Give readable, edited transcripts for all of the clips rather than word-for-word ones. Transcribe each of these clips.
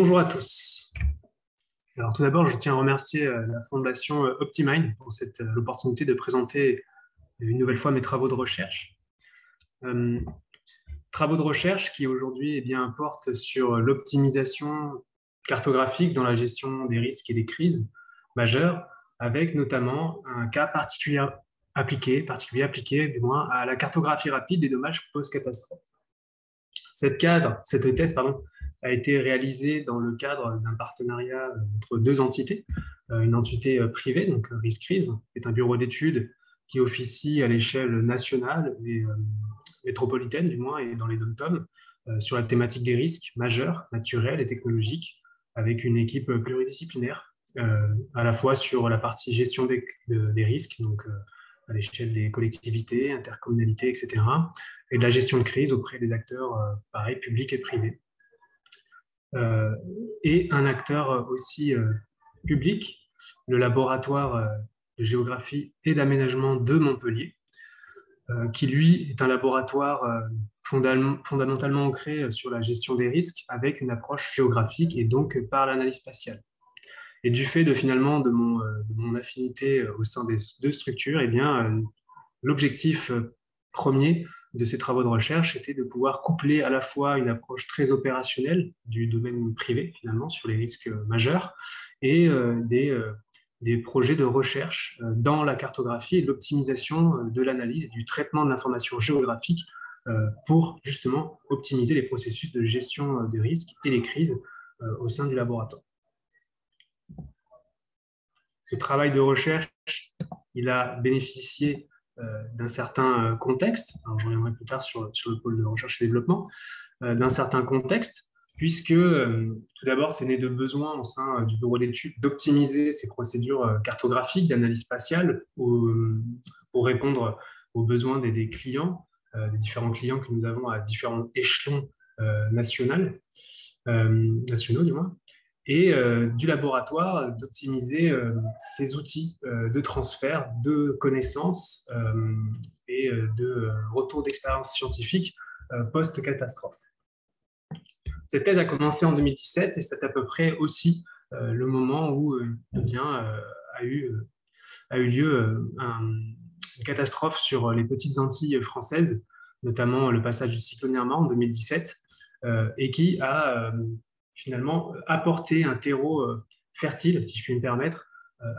Bonjour à tous. Alors, tout d'abord, je tiens à remercier la Fondation Optimind pour l'opportunité de présenter une nouvelle fois mes travaux de recherche. Travaux de recherche qui aujourd'hui portent sur l'optimisation cartographique dans la gestion des risques et des crises majeures, avec notamment un cas particulier appliqué du moins à la cartographie rapide des dommages post-catastrophe. Cette thèse a été réalisée dans le cadre d'un partenariat entre deux entités. Une entité privée, donc RISCRIS, qui est un bureau d'études qui officie à l'échelle nationale et métropolitaine, du moins, et dans les DOM-TOM, sur la thématique des risques majeurs, naturels et technologiques, avec une équipe pluridisciplinaire, à la fois sur la partie gestion des risques, donc à l'échelle des collectivités, intercommunalités, etc., et de la gestion de crise auprès des acteurs, pareil, publics et privés. Et un acteur aussi public, le laboratoire de géographie et d'aménagement de Montpellier, qui lui est un laboratoire fondamentalement ancré sur la gestion des risques avec une approche géographique et donc par l'analyse spatiale. Et du fait finalement de mon affinité au sein des deux structures, l'objectif premier de ces travaux de recherche était de pouvoir coupler à la fois une approche très opérationnelle du domaine privé, finalement, sur les risques majeurs, et des projets de recherche dans la cartographie et l'optimisation de l'analyse et du traitement de l'information géographique pour justement optimiser les processus de gestion des risques et les crises au sein du laboratoire. Ce travail de recherche, il a bénéficié d'un certain contexte, alors je reviendrai plus tard sur le pôle de recherche et développement, d'un certain contexte, puisque tout d'abord, c'est né de besoins au sein du bureau d'études d'optimiser ces procédures cartographiques d'analyse spatiale pour répondre aux besoins des clients, des différents clients que nous avons à différents échelons nationaux du moins, et du laboratoire d'optimiser ces outils de transfert de connaissances et de retour d'expérience scientifique post-catastrophe. Cette thèse a commencé en 2017 et c'est à peu près aussi le moment où a eu lieu une catastrophe sur les petites Antilles françaises, notamment le passage du cyclone Irma en 2017, et qui a finalement apporter un terreau fertile, si je puis me permettre,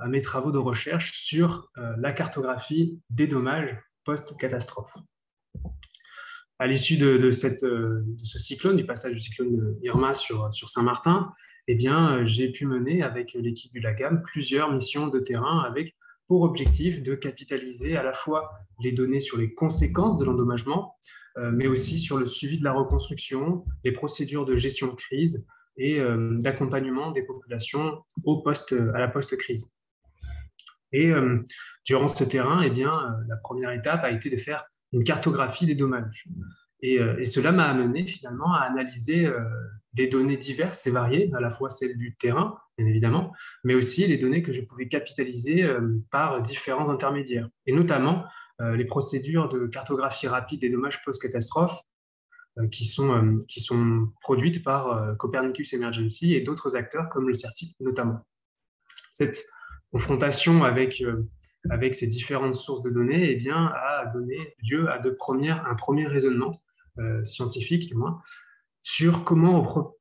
à mes travaux de recherche sur la cartographie des dommages post-catastrophe. À l'issue de ce cyclone, du passage du cyclone Irma sur Saint-Martin, j'ai pu mener avec l'équipe du LACAM plusieurs missions de terrain avec pour objectif de capitaliser à la fois les données sur les conséquences de l'endommagement, mais aussi sur le suivi de la reconstruction, les procédures de gestion de crise, et d'accompagnement des populations à la post-crise. Et durant ce terrain, la première étape a été de faire une cartographie des dommages. Et cela m'a amené finalement à analyser des données diverses et variées, à la fois celles du terrain, bien évidemment, mais aussi les données que je pouvais capitaliser par différents intermédiaires, et notamment les procédures de cartographie rapide des dommages post-catastrophe, qui sont produites par Copernicus Emergency et d'autres acteurs comme le CERTIC notamment. Cette confrontation avec ces différentes sources de données a donné lieu à un premier raisonnement scientifique du moins, sur comment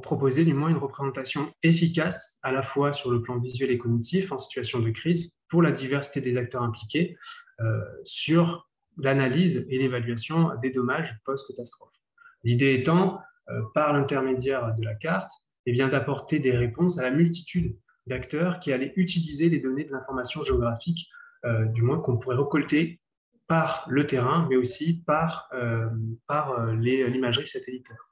proposer du moins une représentation efficace à la fois sur le plan visuel et cognitif en situation de crise pour la diversité des acteurs impliqués sur l'analyse et l'évaluation des dommages post-catastrophe. L'idée étant, par l'intermédiaire de la carte, d'apporter des réponses à la multitude d'acteurs qui allaient utiliser les données de l'information géographique, du moins qu'on pourrait récolter par le terrain, mais aussi par l'imagerie satellitaire.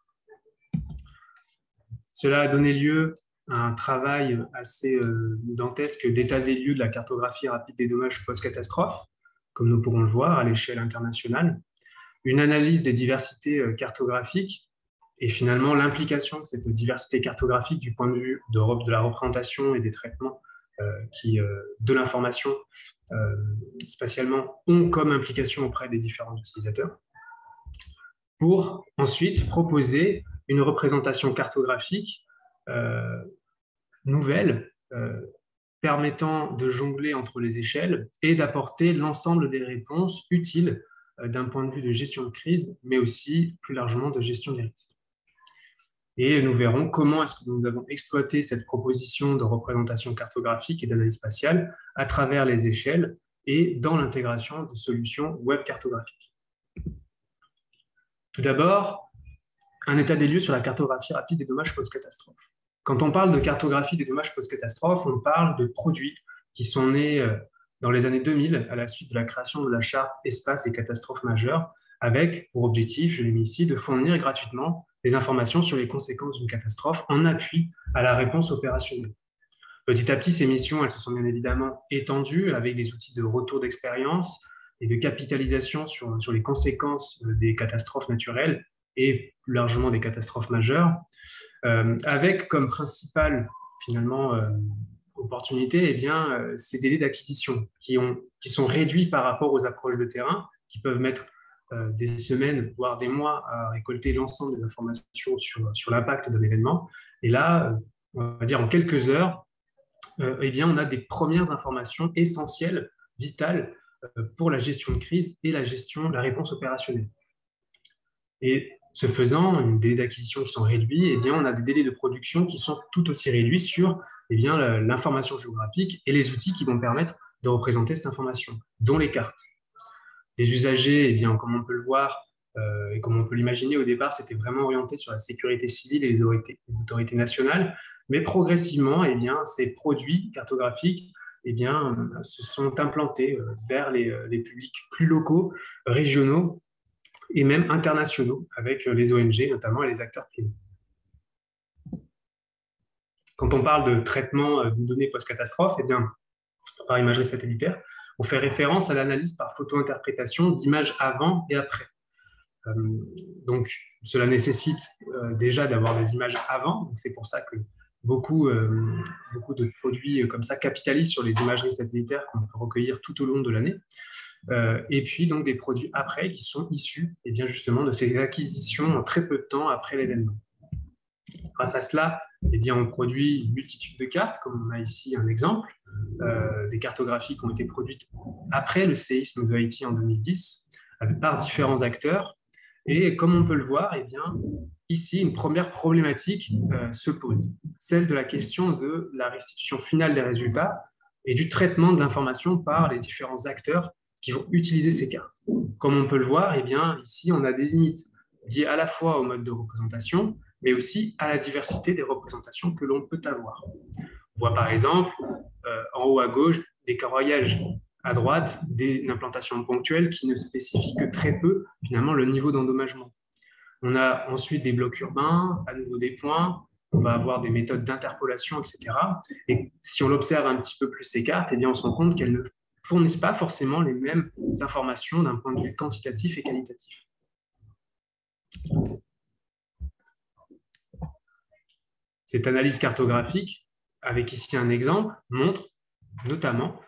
Cela a donné lieu à un travail assez dantesque d'état des lieux de la cartographie rapide des dommages post-catastrophe, comme nous pourrons le voir à l'échelle internationale, une analyse des diversités cartographiques et finalement l'implication de cette diversité cartographique du point de vue de la représentation et des traitements de l'information spatialement ont comme implication auprès des différents utilisateurs, pour ensuite proposer une représentation cartographique nouvelle permettant de jongler entre les échelles et d'apporter l'ensemble des réponses utiles d'un point de vue de gestion de crise, mais aussi plus largement de gestion des risques. Et nous verrons comment est-ce que nous avons exploité cette proposition de représentation cartographique et d'analyse spatiale à travers les échelles et dans l'intégration de solutions web cartographiques. Tout d'abord, un état des lieux sur la cartographie rapide des dommages post-catastrophe. Quand on parle de cartographie des dommages post-catastrophe, on parle de produits qui sont nés dans les années 2000 à la suite de la création de la charte espaces et catastrophes majeures, avec pour objectif, je l'ai mis ici, de fournir gratuitement des informations sur les conséquences d'une catastrophe en appui à la réponse opérationnelle. Petit à petit, ces missions, elles se sont bien évidemment étendues avec des outils de retour d'expérience et de capitalisation sur les conséquences des catastrophes naturelles et plus largement des catastrophes majeures, avec comme principale finalement opportunité ces délais d'acquisition qui sont réduits par rapport aux approches de terrain, qui peuvent mettre des semaines, voire des mois à récolter l'ensemble des informations sur l'impact d'un événement. Et là, on va dire en quelques heures, on a des premières informations essentielles, vitales, pour la gestion de crise et la réponse opérationnelle. Et ce faisant, les délais d'acquisition qui sont réduits, on a des délais de production qui sont tout aussi réduits sur l'information géographique et les outils qui vont permettre de représenter cette information, dont les cartes. Les usagers, comme on peut le voir et comme on peut l'imaginer au départ, c'était vraiment orienté sur la sécurité civile et les autorités nationales, mais progressivement, ces produits cartographiques se sont implantés vers les publics plus locaux, régionaux et même internationaux, avec les ONG notamment et les acteurs privés. Quand on parle de traitement de données post-catastrophe, par imagerie satellitaire, on fait référence à l'analyse par photo-interprétation d'images avant et après. Donc, cela nécessite déjà d'avoir des images avant. C'est pour ça que beaucoup de produits comme ça capitalisent sur les imageries satellitaires qu'on peut recueillir tout au long de l'année. Et puis, donc, des produits après qui sont issus justement de ces acquisitions en très peu de temps après l'événement. Grâce à cela, on produit une multitude de cartes, comme on a ici un exemple, des cartographies qui ont été produites après le séisme de Haïti en 2010, par différents acteurs. Et comme on peut le voir, ici, une première problématique se pose, celle de la question de la restitution finale des résultats et du traitement de l'information par les différents acteurs qui vont utiliser ces cartes. Comme on peut le voir, ici, on a des limites liées à la fois au mode de représentation, mais aussi à la diversité des représentations que l'on peut avoir. On voit par exemple, en haut à gauche, des carroyages, à droite, une implantation ponctuelle qui ne spécifie que très peu, finalement, le niveau d'endommagement. On a ensuite des blocs urbains, à nouveau des points, on va avoir des méthodes d'interpolation, etc. Et si on observe un petit peu plus ces cartes, on se rend compte qu'elles ne fournissent pas forcément les mêmes informations d'un point de vue quantitatif et qualitatif. Cette analyse cartographique, avec ici un exemple, montre notamment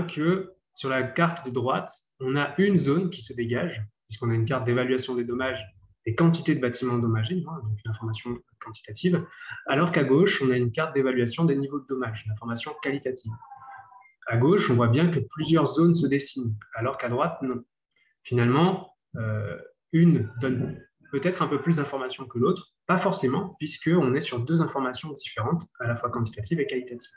que sur la carte de droite, on a une zone qui se dégage, puisqu'on a une carte d'évaluation des dommages, des quantités de bâtiments endommagés, donc une information quantitative, alors qu'à gauche, on a une carte d'évaluation des niveaux de dommages, une information qualitative. À gauche, on voit bien que plusieurs zones se dessinent, alors qu'à droite, non. Finalement, une donne peut-être un peu plus d'informations que l'autre, pas forcément, puisqu'on est sur deux informations différentes, à la fois quantitatives et qualitatives.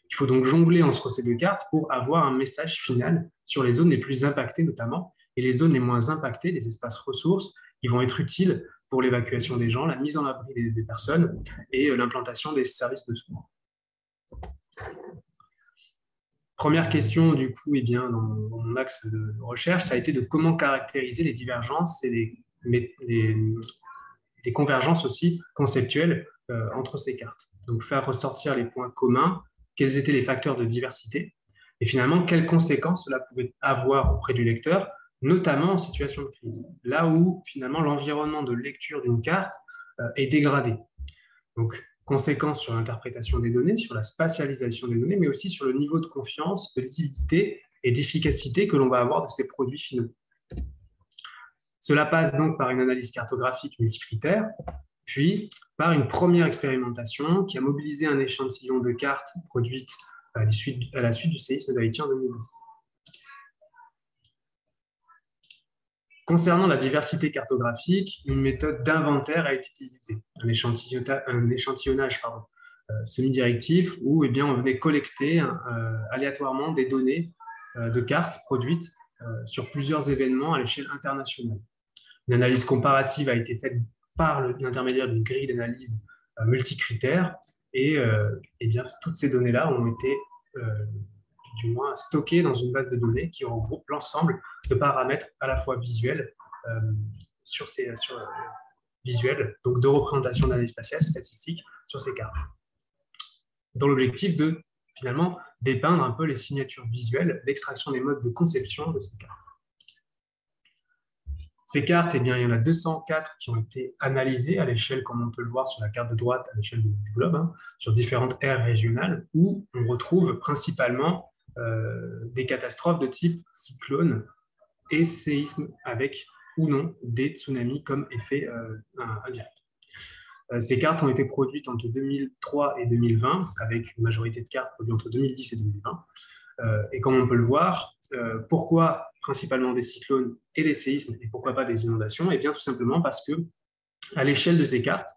Il faut donc jongler entre ces deux cartes pour avoir un message final sur les zones les plus impactées notamment, et les zones les moins impactées, les espaces ressources, qui vont être utiles pour l'évacuation des gens, la mise en abri des personnes et l'implantation des services de secours. Première question, du coup, dans mon axe de recherche, ça a été de comment caractériser les divergences et les convergences aussi conceptuelles entre ces cartes. Donc, faire ressortir les points communs, quels étaient les facteurs de diversité, et finalement, quelles conséquences cela pouvait avoir auprès du lecteur, notamment en situation de crise, là où, finalement, l'environnement de lecture d'une carte est dégradé. Donc, conséquences sur l'interprétation des données, sur la spatialisation des données, mais aussi sur le niveau de confiance, de lisibilité et d'efficacité que l'on va avoir de ces produits finaux. Cela passe donc par une analyse cartographique multicritère, puis par une première expérimentation qui a mobilisé un échantillon de cartes produites à la suite du séisme d'Haïti en 2010. Concernant la diversité cartographique, une méthode d'inventaire a été utilisée, un échantillonnage semi-directif où eh bien, on venait collecter aléatoirement des données de cartes produites sur plusieurs événements à l'échelle internationale. Une analyse comparative a été faite par l'intermédiaire d'une grille d'analyse multicritères et eh bien, toutes ces données-là ont été du moins stockées dans une base de données qui regroupe l'ensemble de paramètres à la fois visuels, visuels, donc de représentation d'analyse spatiale statistique sur ces cartes, dans l'objectif de finalement dépeindre un peu les signatures visuelles, l'extraction des modes de conception de ces cartes. Ces cartes, eh bien, il y en a 204 qui ont été analysées à l'échelle, comme on peut le voir sur la carte de droite, à l'échelle du globe, hein, sur différentes aires régionales, où on retrouve principalement des catastrophes de type cyclone et séisme avec ou non des tsunamis comme effet indirect. Ces cartes ont été produites entre 2003 et 2020, avec une majorité de cartes produites entre 2010 et 2020. Et comme on peut le voir, pourquoi principalement des cyclones et des séismes et pourquoi pas des inondations? Eh bien, tout simplement parce que à l'échelle de ces cartes,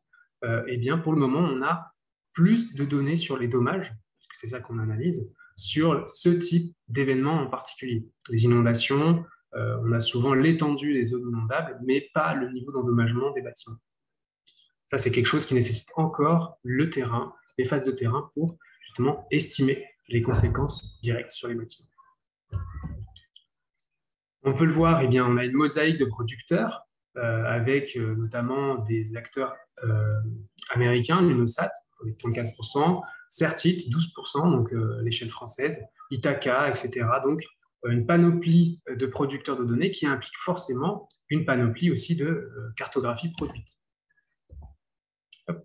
eh bien, pour le moment, on a plus de données sur les dommages, parce que c'est ça qu'on analyse, sur ce type d'événements en particulier. Les inondations, on a souvent l'étendue des zones inondables, mais pas le niveau d'endommagement des bâtiments. Ça, c'est quelque chose qui nécessite encore le terrain, les phases de terrain pour justement estimer les conséquences directes sur les bâtiments. On peut le voir, eh bien, on a une mosaïque de producteurs avec notamment des acteurs américains, l'UNOSAT, avec 34%, Certit, 12%, donc l'échelle française, Ithaca, etc. Donc, une panoplie de producteurs de données qui implique forcément une panoplie aussi de cartographie produite. Hop.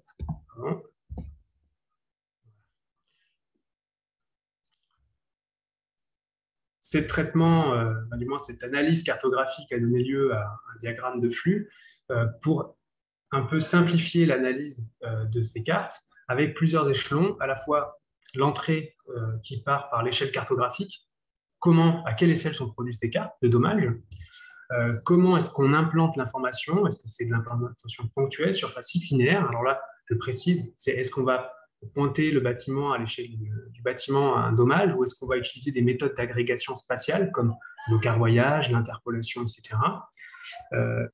Ces traitements, du moins cette analyse cartographique a donné lieu à un diagramme de flux pour un peu simplifier l'analyse de ces cartes avec plusieurs échelons, à la fois l'entrée qui part par l'échelle cartographique, à quelle échelle sont produites ces cartes de dommages, comment est-ce qu'on implante l'information, est-ce que c'est de l'implantation ponctuelle, surfacique, linéaire? Alors là, je précise, c'est est-ce qu'on va pointer le bâtiment à l'échelle du bâtiment à un dommage ou est-ce qu'on va utiliser des méthodes d'agrégation spatiale comme le carroyage, l'interpolation, etc.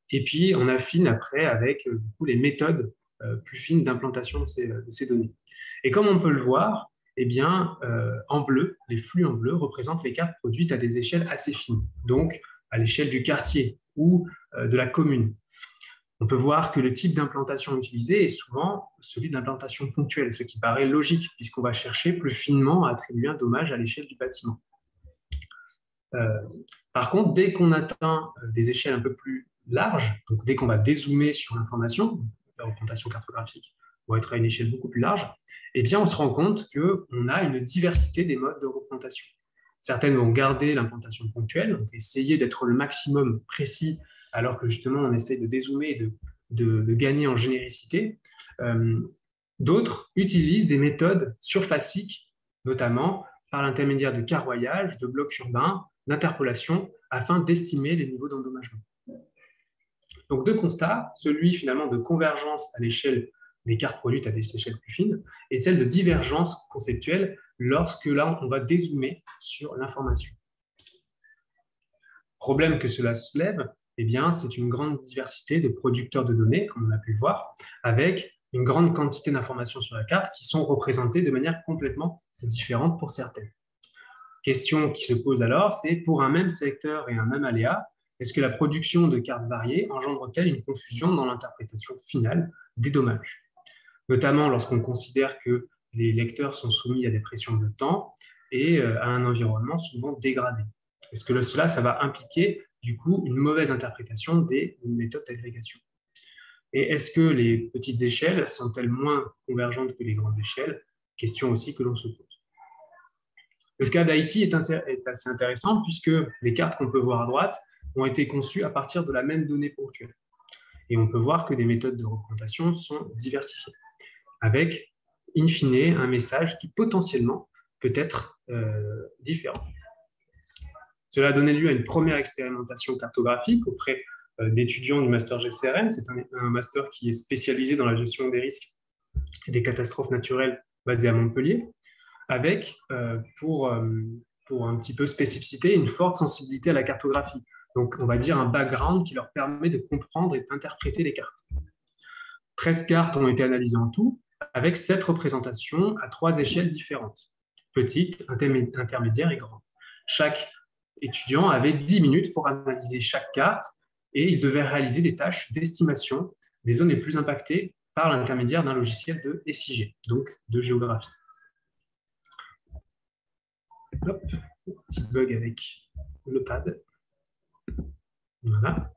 Et puis, on affine après avec du coup, les méthodes plus fines d'implantation de ces données. Et comme on peut le voir, eh bien, en bleu, les flux en bleu représentent les cartes produites à des échelles assez fines, donc à l'échelle du quartier ou de la commune. On peut voir que le type d'implantation utilisé est souvent celui d'implantation ponctuelle, ce qui paraît logique, puisqu'on va chercher plus finement à attribuer un dommage à l'échelle du bâtiment. Par contre, dès qu'on atteint des échelles un peu plus larges, donc dès qu'on va dézoomer sur l'information, la représentation cartographique va être à une échelle beaucoup plus large, eh bien, on se rend compte qu'on a une diversité des modes de représentation. Certaines vont garder l'implantation ponctuelle, donc essayer d'être le maximum précis, alors que justement, on essaie de dézoomer et de gagner en généricité. D'autres utilisent des méthodes surfaciques, notamment par l'intermédiaire de carroyage, de blocs urbains, d'interpolation, afin d'estimer les niveaux d'endommagement. Donc, deux constats, celui finalement de convergence à l'échelle des cartes produites à des échelles plus fines, et celle de divergence conceptuelle lorsque là, on va dézoomer sur l'information. Problème que cela soulève, eh bien, c'est une grande diversité de producteurs de données, comme on a pu le voir, avec une grande quantité d'informations sur la carte qui sont représentées de manière complètement différente pour certaines. Question qui se pose alors, c'est pour un même secteur et un même aléa, est-ce que la production de cartes variées engendre-t-elle une confusion dans l'interprétation finale des dommages? Notamment lorsqu'on considère que les lecteurs sont soumis à des pressions de temps et à un environnement souvent dégradé. Est-ce que cela, ça va impliquer du coup une mauvaise interprétation des méthodes d'agrégation? Et est-ce que les petites échelles sont-elles moins convergentes que les grandes échelles? Question aussi que l'on se pose. Le cas d'Haïti est assez intéressant puisque les cartes qu'on peut voir à droite ont été conçues à partir de la même donnée ponctuelle. Et on peut voir que les méthodes de représentation sont diversifiées, avec, in fine, un message qui potentiellement peut être différent. Cela a donné lieu à une première expérimentation cartographique auprès d'étudiants du master GCRN. C'est un master qui est spécialisé dans la gestion des risques et des catastrophes naturelles basé à Montpellier, avec, pour un petit peu spécificité, une forte sensibilité à la cartographie. Donc, on va dire un background qui leur permet de comprendre et d'interpréter les cartes. 13 cartes ont été analysées en tout, avec 7 représentations à 3 échelles différentes, petite, intermédiaire et grande. Chaque étudiant avait 10 minutes pour analyser chaque carte et il devait réaliser des tâches d'estimation des zones les plus impactées par l'intermédiaire d'un logiciel de SIG, donc de géographie. Hop, petit bug avec le pad. Voilà.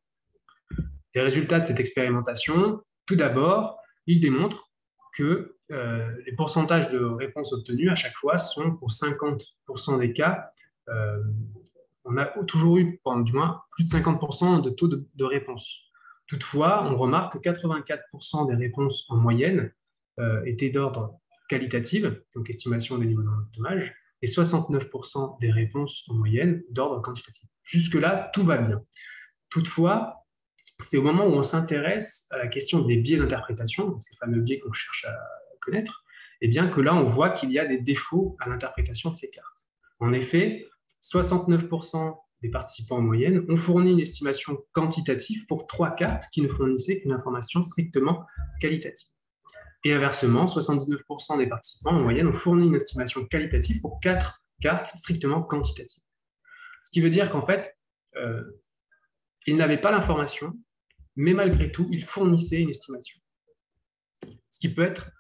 Les résultats de cette expérimentation, tout d'abord, ils démontrent que les pourcentages de réponses obtenues à chaque fois sont pour 50% des cas. On a toujours eu, du moins, plus de 50% de taux de réponse. Toutefois, on remarque que 84% des réponses en moyenne étaient d'ordre qualitatif, donc estimation des niveaux de dommages, et 69% des réponses en moyenne d'ordre quantitatif. Jusque-là, tout va bien. Toutefois, c'est au moment où on s'intéresse à la question des biais d'interprétation, ces fameux biais qu'on cherche à connaître, et bien que là, on voit qu'il y a des défauts à l'interprétation de ces cartes. En effet, 69% des participants en moyenne ont fourni une estimation quantitative pour 3 cartes qui ne fournissaient qu'une information strictement qualitative. Et inversement, 79% des participants en moyenne ont fourni une estimation qualitative pour 4 cartes strictement quantitatives. Ce qui veut dire qu'en fait, ils n'avaient pas l'information, mais malgré tout, ils fournissaient une estimation. Ce qui peut être,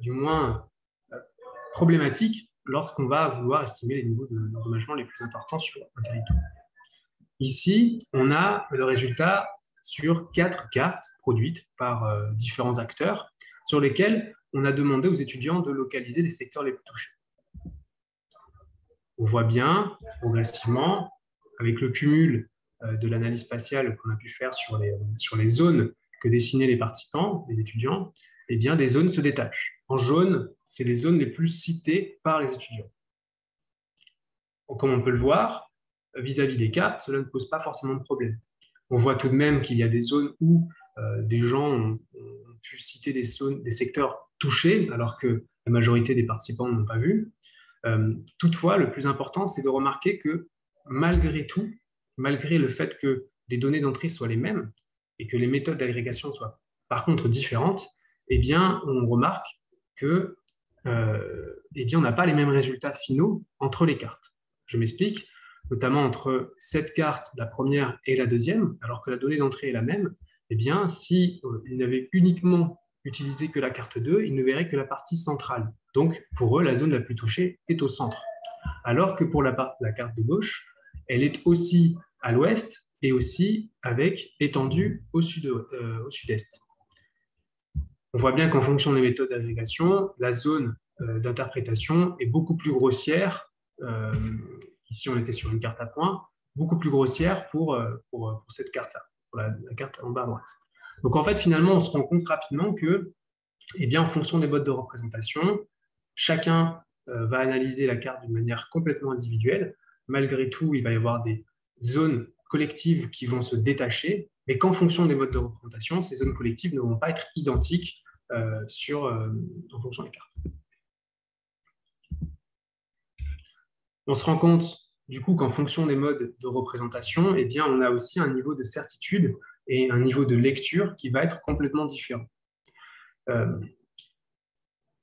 du moins, problématique lorsqu'on va vouloir estimer les niveaux d'endommagement les plus importants sur un territoire. Ici, on a le résultat sur 4 cartes produites par différents acteurs, sur lesquelles on a demandé aux étudiants de localiser les secteurs les plus touchés. On voit bien, progressivement, avec le cumul de l'analyse spatiale qu'on a pu faire sur les zones que dessinaient les participants, les étudiants, eh bien, des zones se détachent. En jaune, c'est les zones les plus citées par les étudiants. Comme on peut le voir, vis-à-vis des cartes, cela ne pose pas forcément de problème. On voit tout de même qu'il y a des zones où des gens ont pu citer des secteurs touchés, alors que la majorité des participants n'ont pas vu. Toutefois, le plus important, c'est de remarquer que malgré tout, malgré le fait que les données d'entrée soient les mêmes et que les méthodes d'agrégation soient par contre différentes, eh bien, on remarque que eh bien, on n'a pas les mêmes résultats finaux entre les cartes. Je m'explique, notamment entre cette carte, la première et la deuxième, alors que la donnée d'entrée est la même, eh bien, si ils n'avaient uniquement utilisé que la carte 2, ils ne verraient que la partie centrale. Donc, pour eux, la zone la plus touchée est au centre. Alors que pour la carte de gauche, elle est aussi à l'ouest et aussi avec étendue au sud-est. On voit bien qu'en fonction des méthodes d'agrégation, la zone d'interprétation est beaucoup plus grossière. Ici, on était sur une carte à points, beaucoup plus grossière pour cette carte-là, pour la carte en bas à droite. Donc, en fait, finalement, on se rend compte rapidement que, eh bien, en fonction des modes de représentation, chacun va analyser la carte d'une manière complètement individuelle. Malgré tout, il va y avoir des zones collectives qui vont se détacher, mais qu'en fonction des modes de représentation, ces zones collectives ne vont pas être identiques en fonction des cartes. On se rend compte du coup qu'en fonction des modes de représentation, eh bien, on a aussi un niveau de certitude et un niveau de lecture qui va être complètement différent.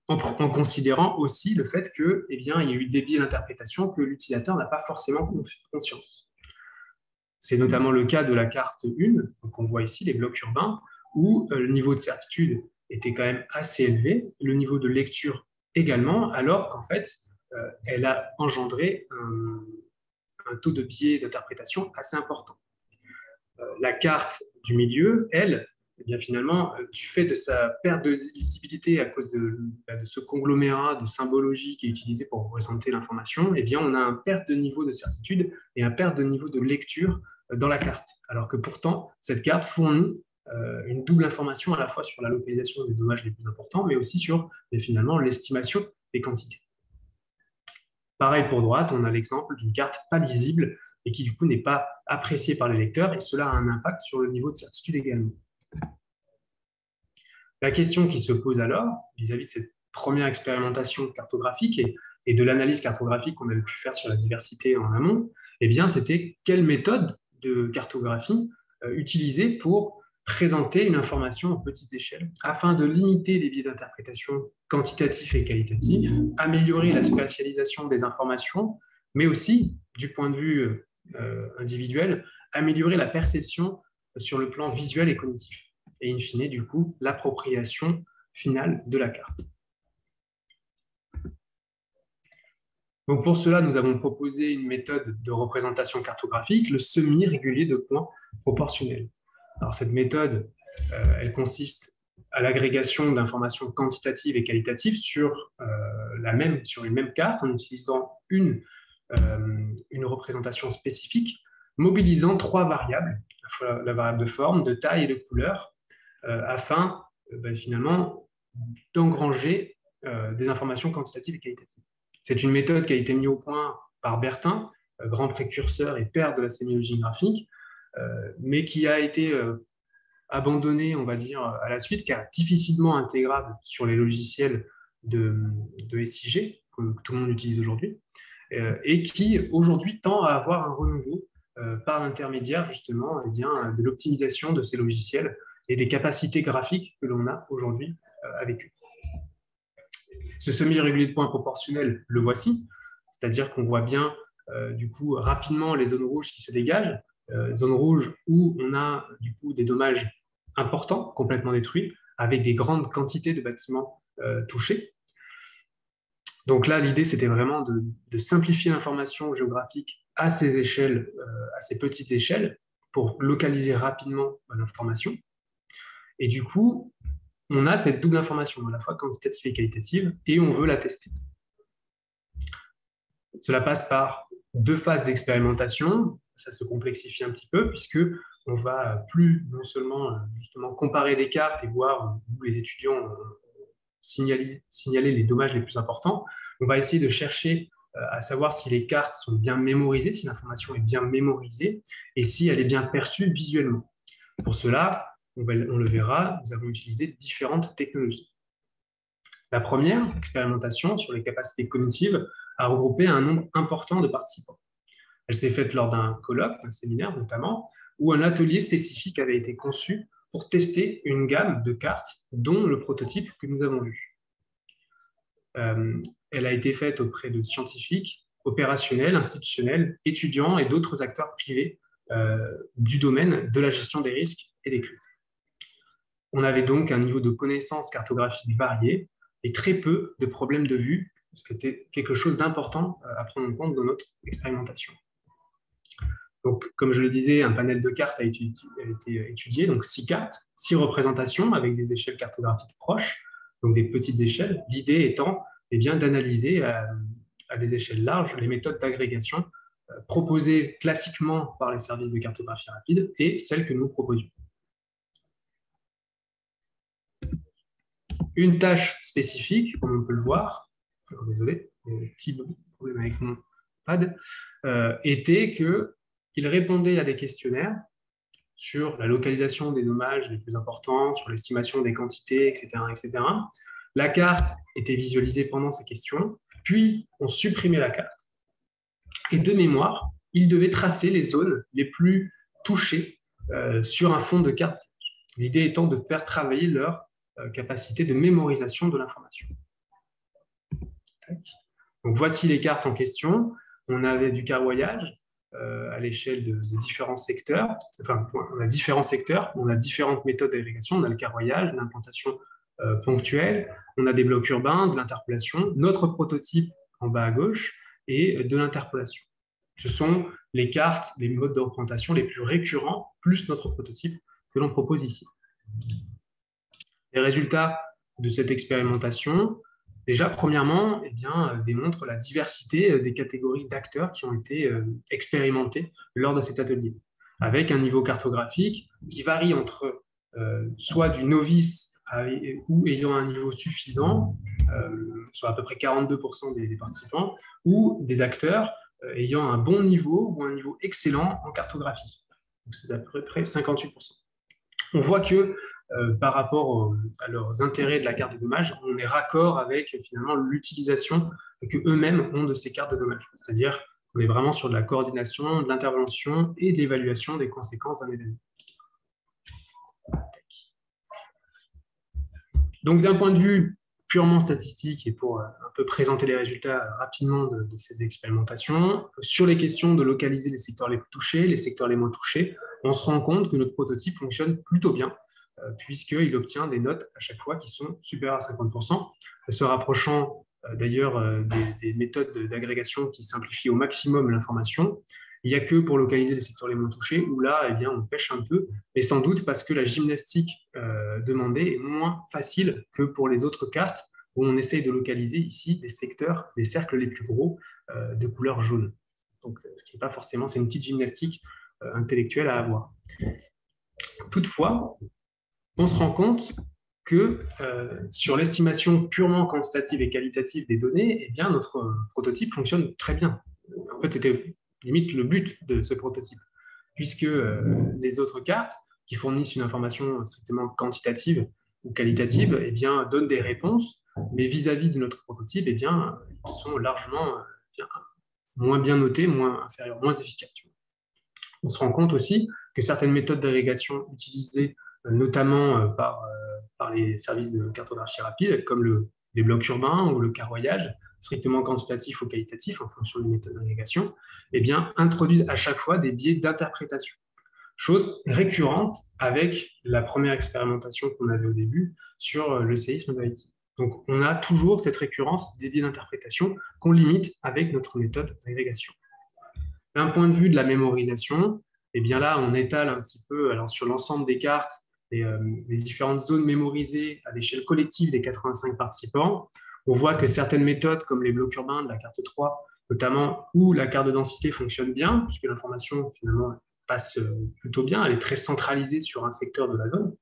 En considérant aussi le fait qu'il y a eu des biais d'interprétation que l'utilisateur n'a pas forcément conscience. C'est notamment le cas de la carte 1, donc on voit ici les blocs urbains, où le niveau de certitude était quand même assez élevé, le niveau de lecture également, alors qu'en fait, elle a engendré un taux de biais d'interprétation assez important. La carte du milieu, elle, eh bien finalement, du fait de sa perte de lisibilité à cause de ce conglomérat de symbologie qui est utilisé pour représenter l'information, eh bien on a une perte de niveau de certitude et une perte de niveau de lecture dans la carte. Alors que pourtant, cette carte fournit une double information à la fois sur la localisation des dommages les plus importants, mais aussi sur finalement l'estimation des quantités. Pareil pour droite, on a l'exemple d'une carte pas lisible et qui du coup n'est pas appréciée par les lecteurs, et cela a un impact sur le niveau de certitude également. La question qui se pose alors, vis-à-vis de cette première expérimentation cartographique et de l'analyse cartographique qu'on avait pu faire sur la diversité en amont, eh bien, c'était quelle méthode de cartographie utiliser pour présenter une information à petite échelle afin de limiter les biais d'interprétation quantitatifs et qualitatifs, améliorer la spatialisation des informations, mais aussi, du point de vue individuel, améliorer la perception sur le plan visuel et cognitif, et in fine, du coup, l'appropriation finale de la carte. Donc pour cela, nous avons proposé une méthode de représentation cartographique, le semi-régulier de points proportionnels. Alors cette méthode, elle consiste à l'agrégation d'informations quantitatives et qualitatives sur une même carte en utilisant une représentation spécifique, mobilisant 3 variables, la variable de forme, de taille et de couleur, afin finalement d'engranger des informations quantitatives et qualitatives. C'est une méthode qui a été mise au point par Bertin, grand précurseur et père de la sémiologie graphique, mais qui a été abandonnée, on va dire, à la suite, car difficilement intégrable sur les logiciels de SIG, que tout le monde utilise aujourd'hui, et qui aujourd'hui tend à avoir un renouveau par l'intermédiaire justement de l'optimisation de ces logiciels et des capacités graphiques que l'on a aujourd'hui avec eux. Ce semi-régulier de points proportionnel, le voici, c'est-à-dire qu'on voit bien du coup rapidement les zones rouges qui se dégagent, zones rouges où on a du coup des dommages importants, complètement détruits, avec des grandes quantités de bâtiments touchés. Donc là, l'idée, c'était vraiment de simplifier l'information géographique à ces échelles, à ces petites échelles, pour localiser rapidement l'information. Et du coup, on a cette double information, à la fois quantitative et qualitative, et on veut la tester. Cela passe par 2 phases d'expérimentation. Ça se complexifie un petit peu, puisque on va plus non seulement justement comparer des cartes et voir où les étudiants signaler les dommages les plus importants, on va essayer de chercher à savoir si les cartes sont bien mémorisées, si l'information est bien mémorisée, et si elle est bien perçue visuellement. Pour cela, on le verra, nous avons utilisé différentes technologies. La première expérimentation sur les capacités cognitives a regroupé un nombre important de participants. Elle s'est faite lors d'un colloque, d'un séminaire notamment, où un atelier spécifique avait été conçu pour tester une gamme de cartes, dont le prototype que nous avons vu. Elle a été faite auprès de scientifiques, opérationnels, institutionnels, étudiants et d'autres acteurs privés du domaine de la gestion des risques et des crises. On avait donc un niveau de connaissance cartographique varié et très peu de problèmes de vue, ce qui était quelque chose d'important à prendre en compte dans notre expérimentation. Donc, comme je le disais, un panel de cartes a été étudié, donc 6 cartes, 6 représentations avec des échelles cartographiques proches, donc des petites échelles, l'idée étant d'analyser à des échelles larges les méthodes d'agrégation proposées classiquement par les services de cartographie rapide et celles que nous proposions. Une tâche spécifique, comme on peut le voir, désolé, petit problème avec mon pad, était qu'il répondait à des questionnaires sur la localisation des dommages les plus importants, sur l'estimation des quantités, etc., etc. La carte était visualisée pendant ces questions, puis on supprimait la carte. Et de mémoire, il devait tracer les zones les plus touchées sur un fond de carte. L'idée étant de faire travailler leur capacité de mémorisation de l'information. Donc voici les cartes en question. On avait du carroyage à l'échelle de différents secteurs. Enfin, on a différents secteurs, on a différentes méthodes d'agrégation. On a le carroyage, l'implantation ponctuelle, on a des blocs urbains, de l'interpolation, notre prototype en bas à gauche et de l'interpolation. Ce sont les cartes, les modes de représentation les plus récurrents, plus notre prototype que l'on propose ici. Les résultats de cette expérimentation, déjà, premièrement, démontrent la diversité des catégories d'acteurs qui ont été expérimentés lors de cet atelier, avec un niveau cartographique qui varie entre soit du novice ou ayant un niveau suffisant, soit à peu près 42% des participants, ou des acteurs ayant un bon niveau ou un niveau excellent en cartographie. Donc c'est à peu près 58%. On voit que par rapport à leurs intérêts de la carte de dommages, on est raccord avec finalement l'utilisation que eux-mêmes ont de ces cartes de dommages. C'est-à-dire qu'on est vraiment sur de la coordination, de l'intervention et de l'évaluation des conséquences d'un événement. Donc d'un point de vue purement statistique et pour un peu présenter les résultats rapidement de ces expérimentations, sur les questions de localiser les secteurs les plus touchés, les secteurs les moins touchés, on se rend compte que notre prototype fonctionne plutôt bien, puisqu'il obtient des notes à chaque fois qui sont supérieures à 50%, se rapprochant d'ailleurs des méthodes d'agrégation qui simplifient au maximum l'information. Il n'y a que pour localiser les secteurs les moins touchés, où là, eh bien, on pêche un peu, mais sans doute parce que la gymnastique demandée est moins facile que pour les autres cartes, où on essaye de localiser ici des secteurs, des cercles les plus gros de couleur jaune. Donc, ce qui n'est pas forcément, c'est une petite gymnastique intellectuelle à avoir. Toutefois, on se rend compte que sur l'estimation purement quantitative et qualitative des données, eh bien, notre prototype fonctionne très bien. En fait, c'était limite le but de ce prototype, puisque les autres cartes qui fournissent une information strictement quantitative ou qualitative eh bien, donnent des réponses, mais vis-à-vis de notre prototype, eh bien, ils sont largement moins bien notés, moins inférieurs, moins efficaces. On se rend compte aussi que certaines méthodes d'agrégation utilisées notamment par les services de cartographie rapide, comme les blocs urbains ou le carroyage, strictement quantitatif ou qualitatif en fonction des méthodes d'agrégation, eh bien, introduisent à chaque fois des biais d'interprétation. Chose récurrente avec la première expérimentation qu'on avait au début sur le séisme d'Haïti. Donc, on a toujours cette récurrence des biais d'interprétation qu'on limite avec notre méthode d'agrégation. D'un point de vue de la mémorisation, eh bien là, on étale un petit peu alors, sur l'ensemble des cartes les différentes zones mémorisées à l'échelle collective des 85 participants. On voit que certaines méthodes, comme les blocs urbains de la carte 3, notamment, où la carte de densité fonctionne bien, puisque l'information, finalement, passe plutôt bien, elle est très centralisée sur un secteur de la zone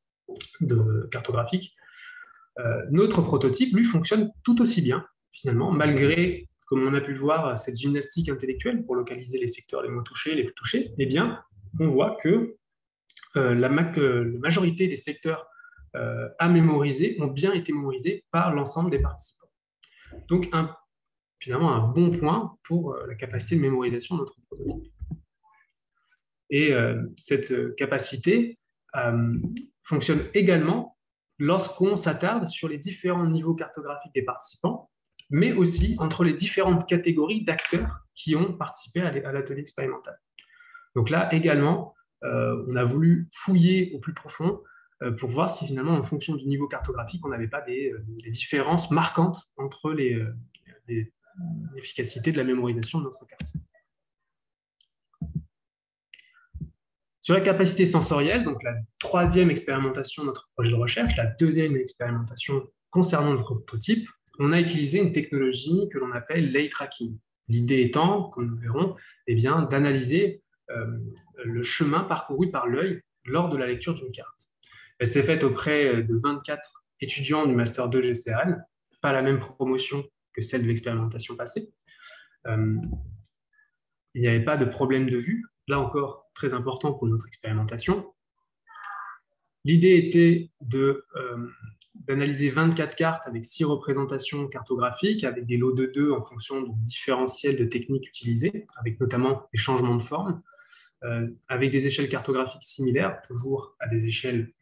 cartographique. Notre prototype, lui, fonctionne tout aussi bien, finalement, malgré, comme on a pu le voir, cette gymnastique intellectuelle pour localiser les secteurs les moins touchés, les plus touchés. Eh bien, on voit que la majorité des secteurs à mémoriser ont bien été mémorisés par l'ensemble des participants. Donc, finalement, un bon point pour la capacité de mémorisation de notre prototype. Et cette capacité fonctionne également lorsqu'on s'attarde sur les différents niveaux cartographiques des participants, mais aussi entre les différentes catégories d'acteurs qui ont participé à l'atelier expérimental. Donc là également, on a voulu fouiller au plus profond pour voir si finalement, en fonction du niveau cartographique, on n'avait pas des différences marquantes entre l'efficacité de la mémorisation de notre carte. Sur la capacité sensorielle, donc la troisième expérimentation de notre projet de recherche, la deuxième expérimentation concernant notre prototype, on a utilisé une technologie que l'on appelle l'eye tracking. L'idée étant, comme nous verrons, eh bien, d'analyser le chemin parcouru par l'œil lors de la lecture d'une carte. Elle s'est faite auprès de 24 étudiants du Master 2 GCAL, pas la même promotion que celle de l'expérimentation passée. Il n'y avait pas de problème de vue, là encore très important pour notre expérimentation. L'idée était d'analyser 24 cartes avec 6 représentations cartographiques, avec des lots de 2 en fonction du différentiel de techniques utilisées, avec notamment des changements de forme, avec des échelles cartographiques similaires, toujours à des échelles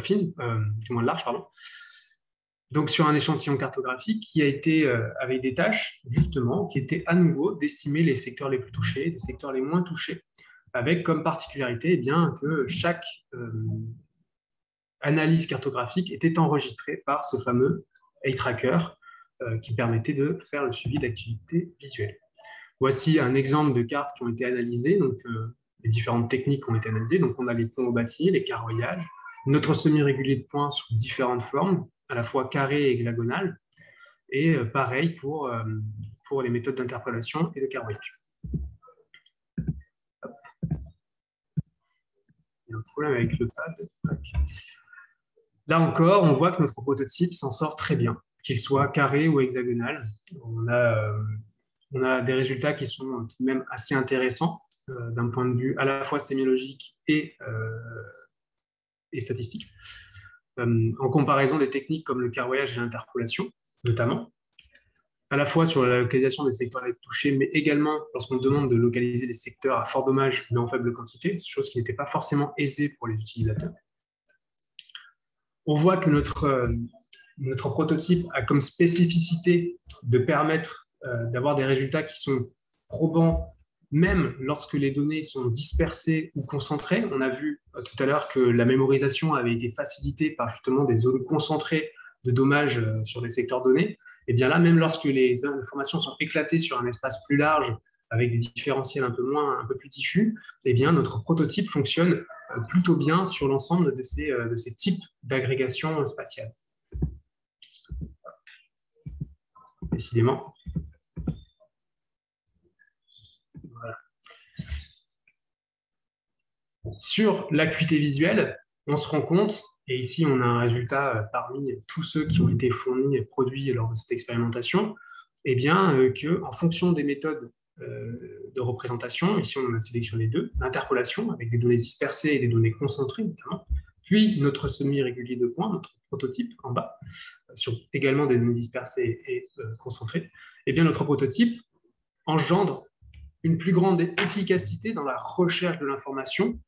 fines, du moins larges, pardon. Donc sur un échantillon cartographique qui a été avec des tâches, justement, qui étaient à nouveau d'estimer les secteurs les plus touchés, les secteurs les moins touchés, avec comme particularité eh bien, que chaque analyse cartographique était enregistrée par ce fameux eye tracker qui permettait de faire le suivi d'activités visuelles. Voici un exemple de cartes qui ont été analysées, donc les différentes techniques ont été analysées. Donc on a les ponts au bâti, les carroyages, notre semi-régulier de points sous différentes formes, à la fois carré et hexagonal, et pareil pour les méthodes d'interpolation et de carroyage. Il y a un problème avec le pad. Là encore, on voit que notre prototype s'en sort très bien, qu'il soit carré ou hexagonal. On a des résultats qui sont tout de même assez intéressants d'un point de vue à la fois sémiologique et statistique. En comparaison des techniques comme le carroyage et l'interpolation, notamment, à la fois sur la localisation des secteurs les plus touchés, mais également lorsqu'on demande de localiser les secteurs à fort dommage mais en faible quantité, chose qui n'était pas forcément aisée pour les utilisateurs. On voit que notre prototype a comme spécificité de permettre d'avoir des résultats qui sont probants même lorsque les données sont dispersées ou concentrées. On a vu tout à l'heure que la mémorisation avait été facilitée par justement des zones concentrées de dommages sur les secteurs donnés. Et bien là, même lorsque les informations sont éclatées sur un espace plus large, avec des différentiels un peu plus diffus, eh bien notre prototype fonctionne plutôt bien sur l'ensemble de ces types d'agrégation spatiale. Décidément. Voilà. Sur l'acuité visuelle, on se rend compte, et ici on a un résultat parmi tous ceux qui ont été fournis et produits lors de cette expérimentation, eh bien qu'en fonction des méthodes de représentation, ici on en a sélectionné deux, l'interpolation avec des données dispersées et des données concentrées notamment, puis notre semi-régulier de points, notre prototype en bas, sur également des données dispersées et concentrées, eh bien notre prototype engendre une plus grande efficacité dans la recherche de l'information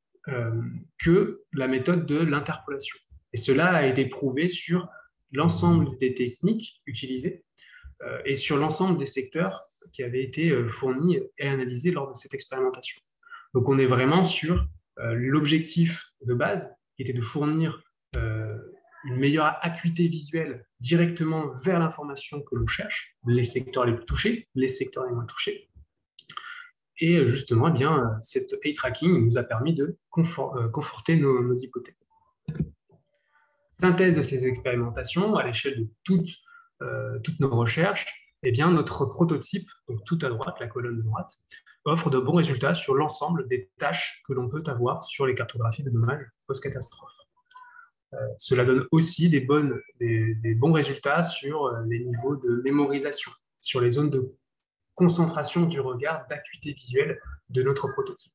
que la méthode de l'interpolation. Et cela a été prouvé sur l'ensemble des techniques utilisées et sur l'ensemble des secteurs qui avaient été fournis et analysés lors de cette expérimentation. Donc on est vraiment sur l'objectif de base, qui était de fournir une meilleure acuité visuelle directement vers l'information que l'on cherche, les secteurs les plus touchés, les secteurs les moins touchés. Et justement, eh bien, cet eye tracking nous a permis de conforter nos hypothèses. Synthèse de ces expérimentations à l'échelle de toutes nos recherches, eh bien, notre prototype, donc tout à droite, la colonne de droite, offre de bons résultats sur l'ensemble des tâches que l'on peut avoir sur les cartographies de dommages post-catastrophe. Cela donne aussi des bons résultats sur les niveaux de mémorisation, sur les zones de concentration du regard, d'acuité visuelle de notre prototype.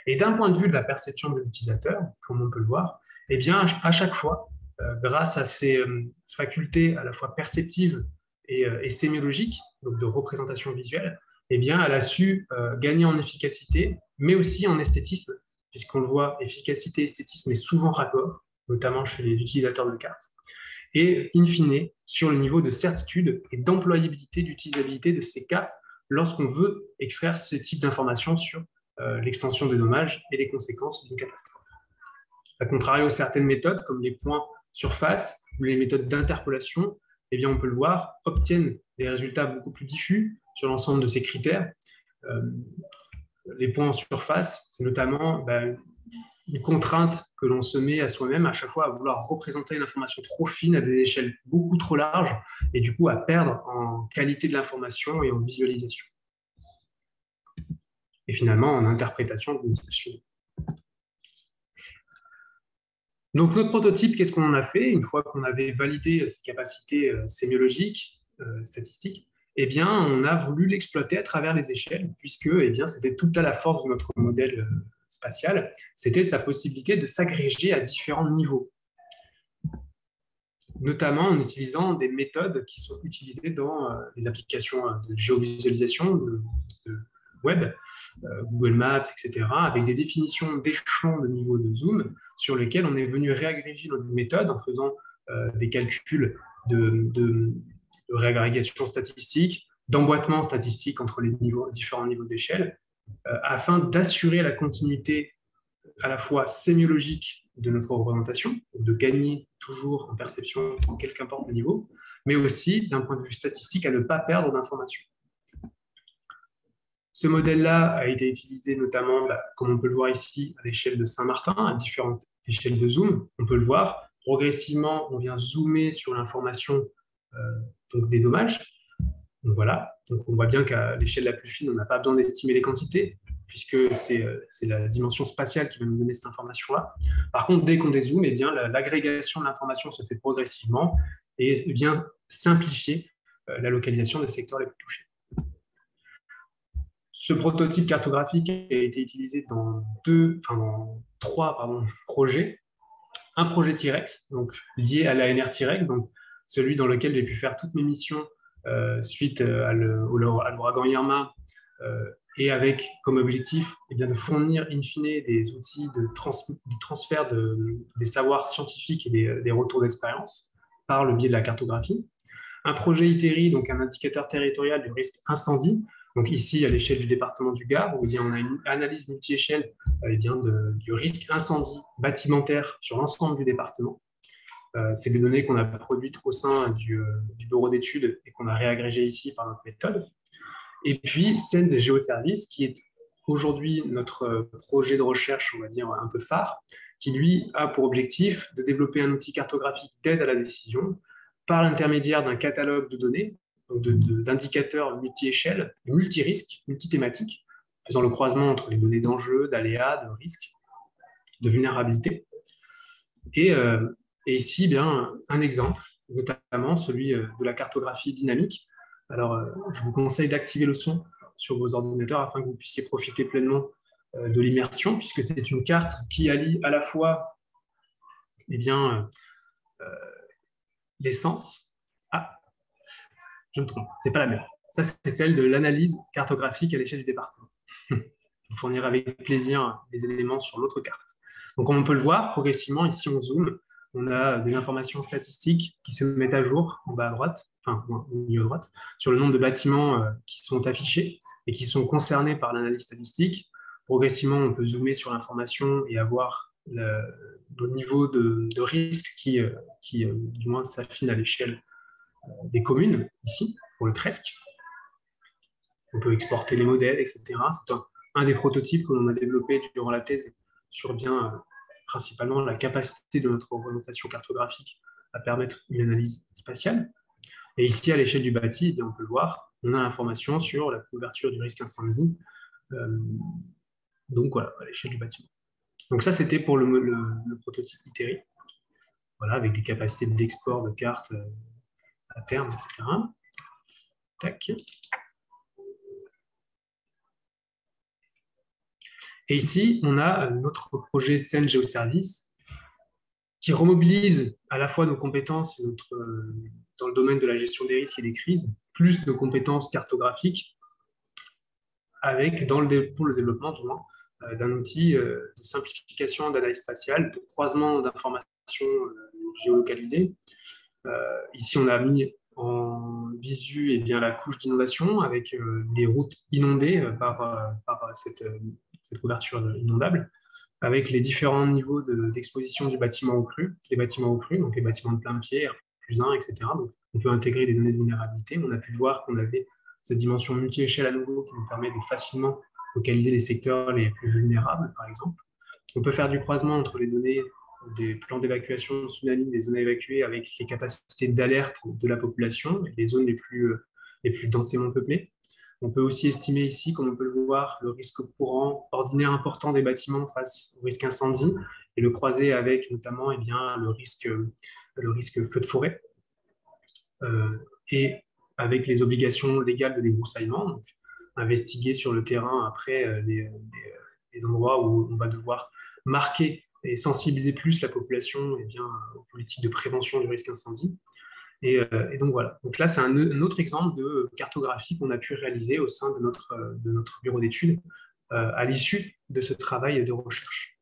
Et d'un point de vue de la perception de l'utilisateur, comme on peut le voir, eh bien, à chaque fois, grâce à ces facultés à la fois perceptives et sémiologiques, donc de représentation visuelle, eh bien, elle a su gagner en efficacité, mais aussi en esthétisme, puisqu'on le voit, efficacité et esthétisme est souvent raccord, notamment chez les utilisateurs de cartes, et in fine, sur le niveau de certitude et d'employabilité, d'utilisabilité de ces cartes lorsqu'on veut extraire ce type d'informations sur l'extension des dommages et les conséquences d'une catastrophe. A contrario, certaines méthodes, comme les points surface ou les méthodes d'interpolation, eh bien, on peut le voir, obtiennent des résultats beaucoup plus diffus sur l'ensemble de ces critères. Les points en surface, c'est notamment une contrainte que l'on se met à soi-même à chaque fois à vouloir représenter une information trop fine à des échelles beaucoup trop larges et du coup à perdre en qualité de l'information et en visualisation. Et finalement en interprétation de l'initiation. Donc notre prototype, qu'est-ce qu'on en a fait? Une fois qu'on avait validé ses capacités sémiologiques, statistiques, eh bien, on a voulu l'exploiter à travers les échelles, puisque eh bien, c'était toute la force de notre modèle spatial, c'était sa possibilité de s'agréger à différents niveaux, notamment en utilisant des méthodes qui sont utilisées dans les applications de géovisualisation, de web, Google Maps, etc., avec des définitions d'échelons de niveau de zoom sur lesquels on est venu réagréger notre méthode en faisant des calculs de réagrégation statistique, d'emboîtement statistique entre les différents niveaux d'échelle, afin d'assurer la continuité à la fois sémiologique de notre représentation, de gagner toujours en perception, quel qu'importe le niveau, mais aussi d'un point de vue statistique à ne pas perdre d'informations. Ce modèle-là a été utilisé notamment, comme on peut le voir ici, à l'échelle de Saint-Martin, à différentes échelles de zoom. On peut le voir, progressivement, on vient zoomer sur l'information des dommages. Donc voilà, donc on voit bien qu'à l'échelle la plus fine, on n'a pas besoin d'estimer les quantités. puisque c'est la dimension spatiale qui va nous donner cette information-là. Par contre, dès qu'on dézoome, eh bien, l'agrégation de l'information se fait progressivement et vient simplifier la localisation des secteurs les plus touchés. Ce prototype cartographique a été utilisé dans trois projets. Un projet T-Rex, donc lié à l'ANR T-Rex, donc celui dans lequel j'ai pu faire toutes mes missions suite à l'ouragan Irma, et avec comme objectif de fournir in fine des outils de transfert des savoirs scientifiques et des retours d'expérience par le biais de la cartographie. Un projet ITERI, donc un indicateur territorial du risque incendie, donc ici à l'échelle du département du Gard, où on a une analyse multi-échelle du risque incendie bâtimentaire sur l'ensemble du département. C'est des données qu'on a produites au sein du bureau d'études et qu'on a réagrégées ici par notre méthode. Et puis, SENS Géoservices, qui est aujourd'hui notre projet de recherche, on va dire, un peu phare, qui, lui, a pour objectif de développer un outil cartographique d'aide à la décision par l'intermédiaire d'un catalogue de données, d'indicateurs multi-échelles, multi-risques, multi-thématiques, faisant le croisement entre les données d'enjeux, d'aléas, de risques, de vulnérabilité. Et ici, bien, un exemple, notamment celui de la cartographie dynamique. Alors, je vous conseille d'activer le son sur vos ordinateurs afin que vous puissiez profiter pleinement de l'immersion, puisque c'est une carte qui allie à la fois l'essence. Ah, je me trompe, c'est pas la même. Ça, c'est celle de l'analyse cartographique à l'échelle du département. Je vous fournirai avec plaisir les éléments sur l'autre carte. Donc, comme on peut le voir, progressivement, ici, on zoome. On a des informations statistiques qui se mettent à jour en bas à droite, enfin, au milieu à droite, sur le nombre de bâtiments qui sont affichés et qui sont concernés par l'analyse statistique. Progressivement, on peut zoomer sur l'information et avoir le niveau de risque qui du moins, s'affine à l'échelle des communes, ici, pour le TRESC. On peut exporter les modèles, etc. C'est un des prototypes que l'on a développé durant la thèse sur principalement la capacité de notre orientation cartographique à permettre une analyse spatiale. Et ici, à l'échelle du bâti, on peut le voir, on a l'information sur la couverture du risque incendie. Donc voilà, à l'échelle du bâtiment. Donc ça, c'était pour le prototype ITERI, voilà, avec des capacités d'export de cartes à terme, etc. Tac. Et ici, on a notre projet SENS Géoservices qui remobilise à la fois nos compétences dans le domaine de la gestion des risques et des crises, plus nos compétences cartographiques, pour le développement d'un outil de simplification d'analyse spatiale, de croisement d'informations géolocalisées. Ici, on a mis en visu la couche d'inondation avec les routes inondées par cette couverture inondable, avec les différents niveaux d'exposition du bâtiment au cru, les bâtiments au cru, donc les bâtiments de plein pied, R+1, etc. Donc, on peut intégrer des données de vulnérabilité. On a pu voir qu'on avait cette dimension multi-échelle à nouveau qui nous permet de facilement localiser les secteurs les plus vulnérables, par exemple. On peut faire du croisement entre les données des plans d'évacuation de tsunami, des zones à évacuer, avec les capacités d'alerte de la population et les zones les plus densément peuplées. On peut aussi estimer ici, comme on peut le voir, le risque courant ordinaire important des bâtiments face au risque incendie et le croiser avec notamment le risque feu de forêt et avec les obligations légales de débroussaillement. Donc, investiguer sur le terrain après les endroits où on va devoir marquer et sensibiliser plus la population aux politiques de prévention du risque incendie. Et donc voilà. Donc là, c'est un autre exemple de cartographie qu'on a pu réaliser au sein de notre bureau d'études à l'issue de ce travail de recherche.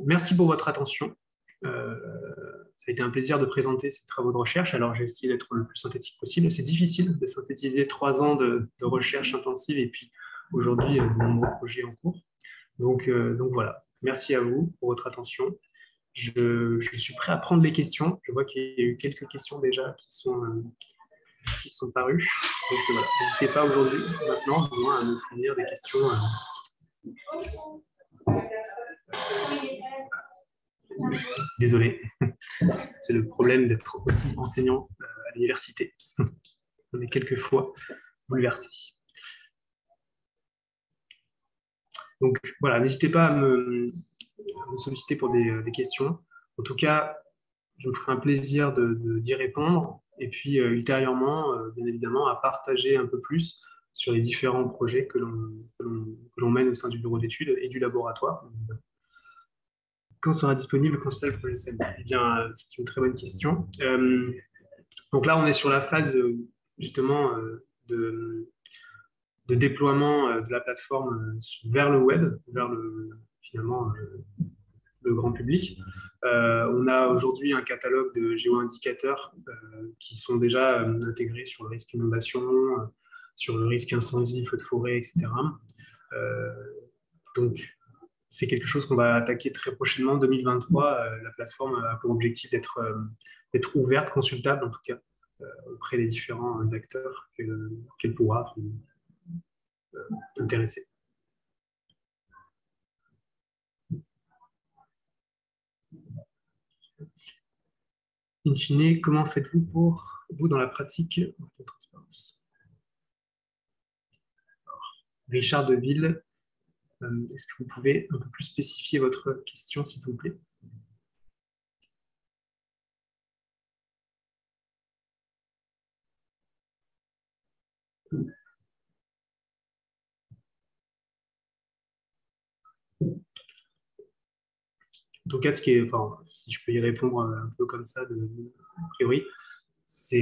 Merci pour votre attention. Ça a été un plaisir de présenter ces travaux de recherche. Alors, j'ai essayé d'être le plus synthétique possible. C'est difficile de synthétiser 3 ans de recherche intensive et puis aujourd'hui, de nombreux projets en cours. Donc voilà. Merci à vous pour votre attention. Je suis prêt à prendre les questions. Je vois qu'il y a eu quelques questions déjà qui sont parues. Donc voilà, n'hésitez pas aujourd'hui, maintenant, au moins à me fournir des questions. Désolé, c'est le problème d'être aussi enseignant à l'université. On est quelquefois bouleversé. Donc voilà, n'hésitez pas à me solliciter pour des questions. En tout cas, je me ferai un plaisir d'y répondre et puis ultérieurement, bien évidemment, à partager un peu plus sur les différents projets que l'on mène au sein du bureau d'études et du laboratoire. Quand sera disponible le consultat le projet SEM? Eh bien, c'est une très bonne question. Donc là, on est sur la phase justement de déploiement de la plateforme vers le web, vers finalement le grand public. On a aujourd'hui un catalogue de géoindicateurs qui sont déjà intégrés sur le risque inondation, sur le risque incendie, feu de forêt, etc. Donc, c'est quelque chose qu'on va attaquer très prochainement. En 2023, la plateforme a pour objectif d'être ouverte, consultable en tout cas, auprès des différents acteurs qu'elle pourra intéresser. In fine, comment faites-vous pour vous dans la pratique de transparence? Richard Deville, est-ce que vous pouvez un peu plus spécifier votre question, s'il vous plaît? En tout cas, enfin, si je peux y répondre un peu comme ça, a priori, c'est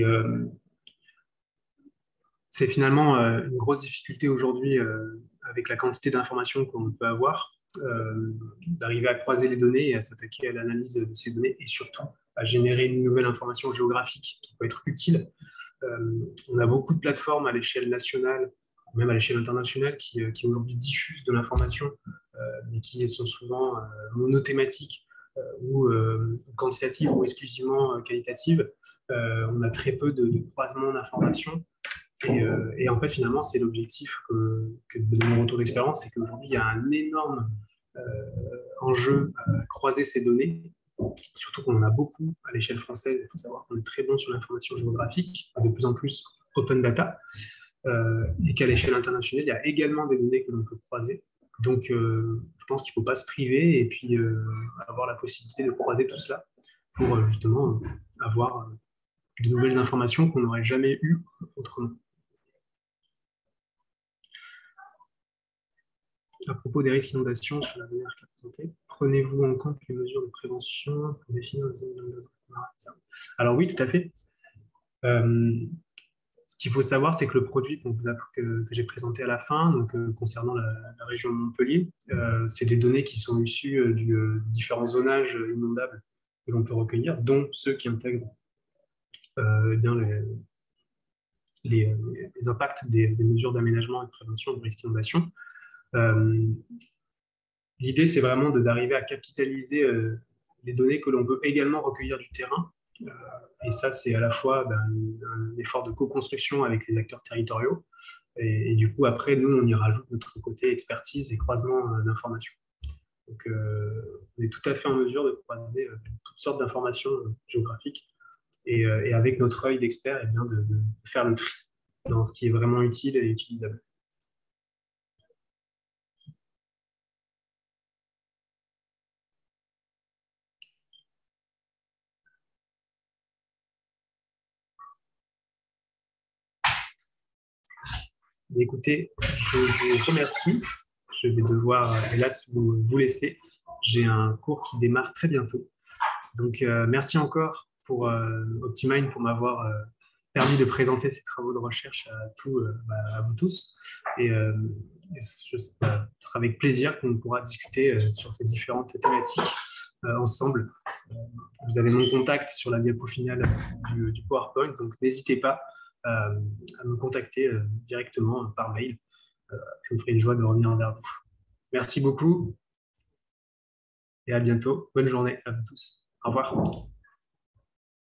finalement une grosse difficulté aujourd'hui avec la quantité d'informations qu'on peut avoir, d'arriver à croiser les données et à s'attaquer à l'analyse de ces données et surtout à générer une nouvelle information géographique qui peut être utile. On a beaucoup de plateformes à l'échelle nationale, même à l'échelle internationale, qui aujourd'hui diffusent de l'information, mais qui sont souvent monothématiques ou quantitatives ou exclusivement qualitatives. On a très peu de croisements d'informations. Et en fait, finalement, c'est l'objectif de mon retour d'expérience, c'est qu'aujourd'hui, il y a un énorme enjeu à croiser ces données, surtout qu'on en a beaucoup à l'échelle française. Il faut savoir qu'on est très bon sur l'information géographique, de plus en plus open data, et qu'à l'échelle internationale, il y a également des données que l'on peut croiser. Donc, je pense qu'il ne faut pas se priver et puis avoir la possibilité de croiser tout cela pour justement avoir de nouvelles informations qu'on n'aurait jamais eues autrement. À propos des risques d'inondation sur la manière qu'a présenté, prenez-vous en compte les mesures de prévention pour définir les zones de... Alors oui, tout à fait. Ce qu'il faut savoir, c'est que le produit que j'ai présenté à la fin, donc, concernant la région de Montpellier, c'est des données qui sont issues du différents zonages inondables que l'on peut recueillir, dont ceux qui intègrent bien les impacts des mesures d'aménagement et de prévention de risques d'inondation. L'idée, c'est vraiment d'arriver à capitaliser les données que l'on peut également recueillir du terrain. Et ça, c'est à la fois un effort de co-construction avec les acteurs territoriaux. Et du coup, après, nous, on y rajoute notre côté expertise et croisement d'informations. Donc, on est tout à fait en mesure de croiser toutes sortes d'informations géographiques et avec notre œil d'expert, de faire le tri dans ce qui est vraiment utile et utilisable. Écoutez, je vous remercie. Je vais devoir, hélas, vous laisser. J'ai un cours qui démarre très bientôt. Donc, merci encore pour Optimind pour m'avoir permis de présenter ces travaux de recherche à vous tous. Et ce sera avec plaisir qu'on pourra discuter sur ces différentes thématiques ensemble. Vous avez mon contact sur la diapo finale du PowerPoint, donc n'hésitez pas à me contacter directement par mail. Je me ferai une joie de revenir vers vous. Merci beaucoup et à bientôt. Bonne journée à vous tous. Au revoir.